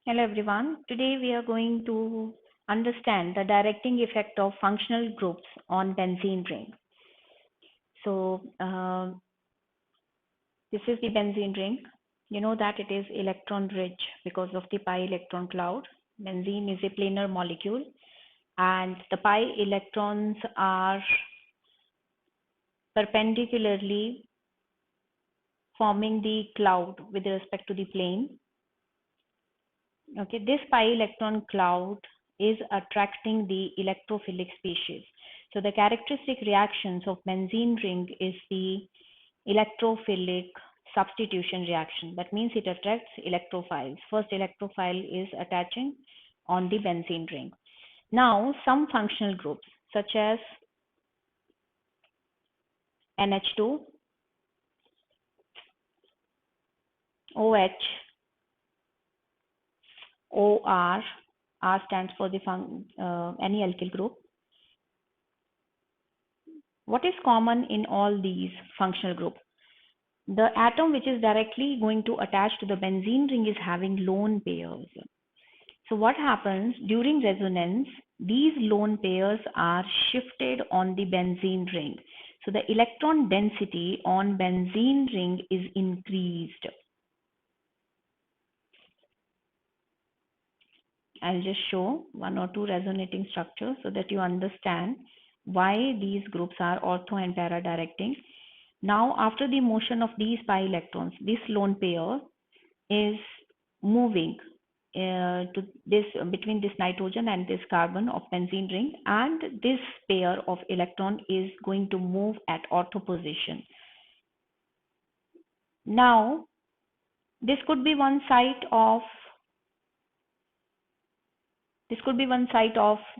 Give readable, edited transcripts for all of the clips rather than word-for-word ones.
Hello everyone. Today we are going to understand the directing effect of functional groups on benzene ring. So this is the benzene ring. You know that it is electron rich because of the pi electron cloud. Benzene is a planar molecule and the pi electrons are perpendicularly forming the cloud with respect to the plane. Okay, this pi electron cloud is attracting the electrophilic species. So the characteristic reactions of benzene ring is the electrophilic substitution reaction. That means it attracts electrophiles. First electrophile is attaching on the benzene ring. Now some functional groups such as NH2, OH, OR, R stands for the any alkyl group. What is common in all these functional groups? The atom which is directly going to attach to the benzene ring is having lone pairs. So what happens during resonance? These lone pairs are shifted on the benzene ring. So the electron density on benzene ring is increased. I'll just show one or two resonating structures so that you understand why these groups are ortho and para directing. Now, after the motion of these pi electrons, this lone pair is moving to this between this nitrogen and this carbon of benzene ring, and this pair of electron is going to move at ortho position. Now, this could be one site of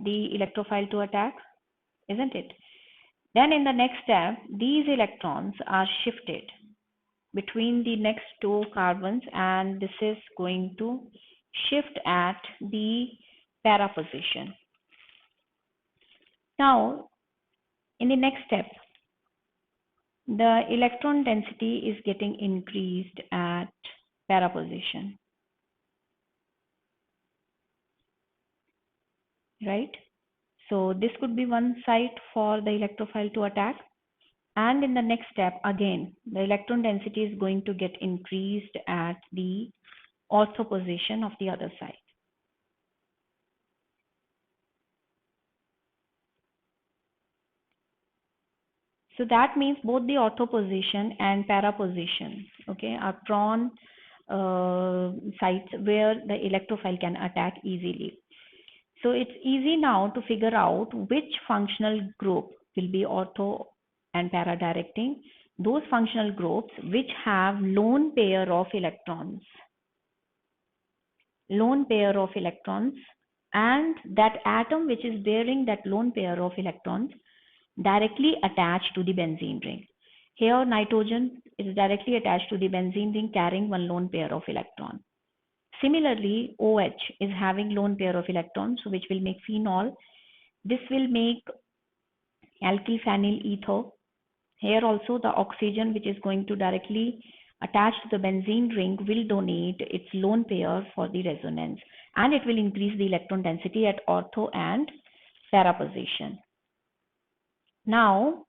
the electrophile to attack, isn't it? Then in the next step, these electrons are shifted between the next two carbons, and this is going to shift at the para position. Now, in the next step, the electron density is getting increased at para position, right? So this could be one site for the electrophile to attack. And in the next step, again, the electron density is going to get increased at the ortho position of the other side. So that means both the ortho position and para position, okay, are prone sites where the electrophile can attack easily. So it's easy now to figure out which functional group will be ortho and para directing. Those functional groups which have lone pair of electrons, and that atom which is bearing that lone pair of electrons directly attached to the benzene ring. Here nitrogen is directly attached to the benzene ring carrying one lone pair of electrons. Similarly, OH is having lone pair of electrons, so which will make phenol. This will make alkyl phenyl ether. Here also the oxygen which is going to directly attach to the benzene ring will donate its lone pair for the resonance, and it will increase the electron density at ortho and para position. Now,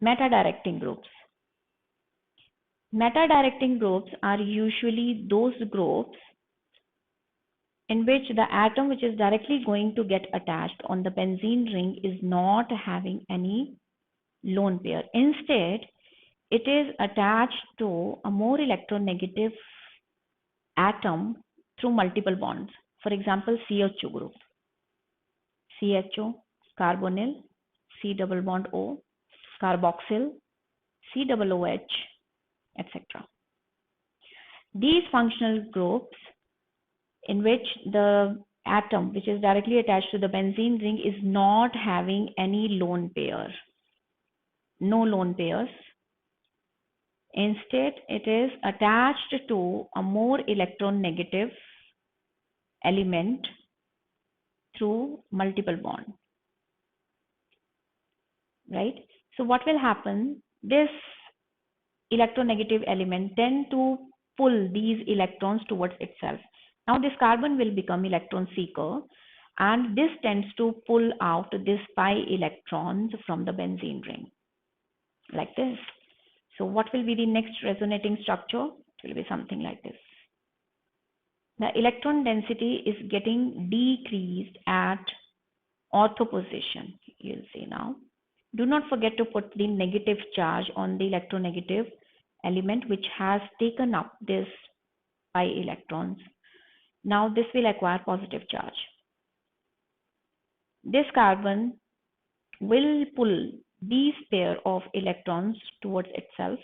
meta-directing groups. Meta-directing groups are usually those groups in which the atom which is directly going to get attached on the benzene ring is not having any lone pair. Instead, it is attached to a more electronegative atom through multiple bonds. For example, CH2 group. CHO, carbonyl, C double bond O, carboxyl, COOH, etc. These functional groups in which the atom which is directly attached to the benzene ring is not having any lone pair, no lone pairs. Instead, it is attached to a more electronegative element through multiple bond, right? So what will happen? This electronegative element tend to pull these electrons towards itself. Now this carbon will become electron seeker, and this tends to pull out this pi electrons from the benzene ring, like this. So what will be the next resonating structure? It will be something like this. The electron density is getting decreased at ortho position. You'll see now. Do not forget to put the negative charge on the electronegative element which has taken up this pi electrons. Now this will acquire positive charge. This carbon will pull these pair of electrons towards itself,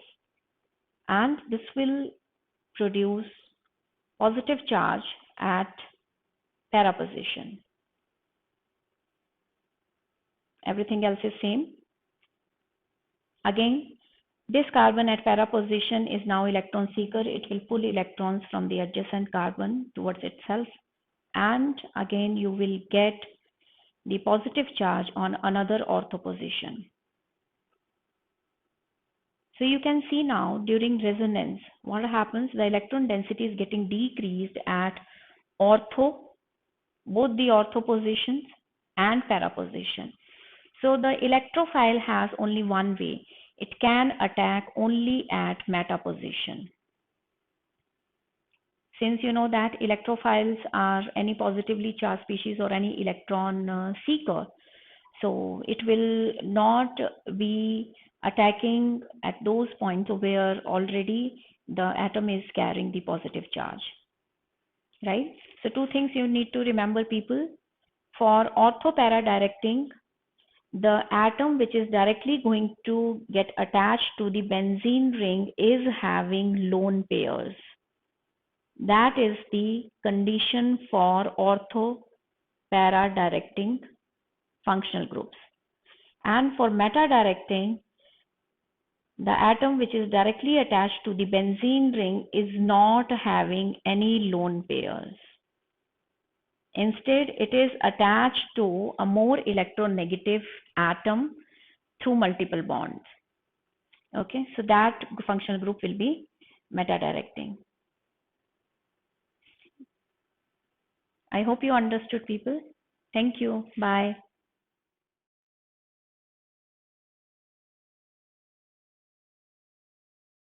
and this will produce positive charge at para position. Everything else is same. Again, this carbon at para position is now electron seeker. It will pull electrons from the adjacent carbon towards itself, and again you will get the positive charge on another ortho position. So you can see now during resonance, what happens? The electron density is getting decreased at ortho, both the ortho positions and para position. So the electrophile has only one way. It can attack only at meta position. Since you know that electrophiles are any positively charged species or any electron seeker, so it will not be attacking at those points where already the atom is carrying the positive charge, right? So two things you need to remember, people. For ortho-para directing, the atom which is directly going to get attached to the benzene ring is having lone pairs. That is the condition for ortho-para directing functional groups. And for meta-directing, the atom which is directly attached to the benzene ring is not having any lone pairs. Instead, it is attached to a more electronegative atom through multiple bonds. Okay, so that functional group will be meta-directing. I hope you understood, people. Thank you. Bye.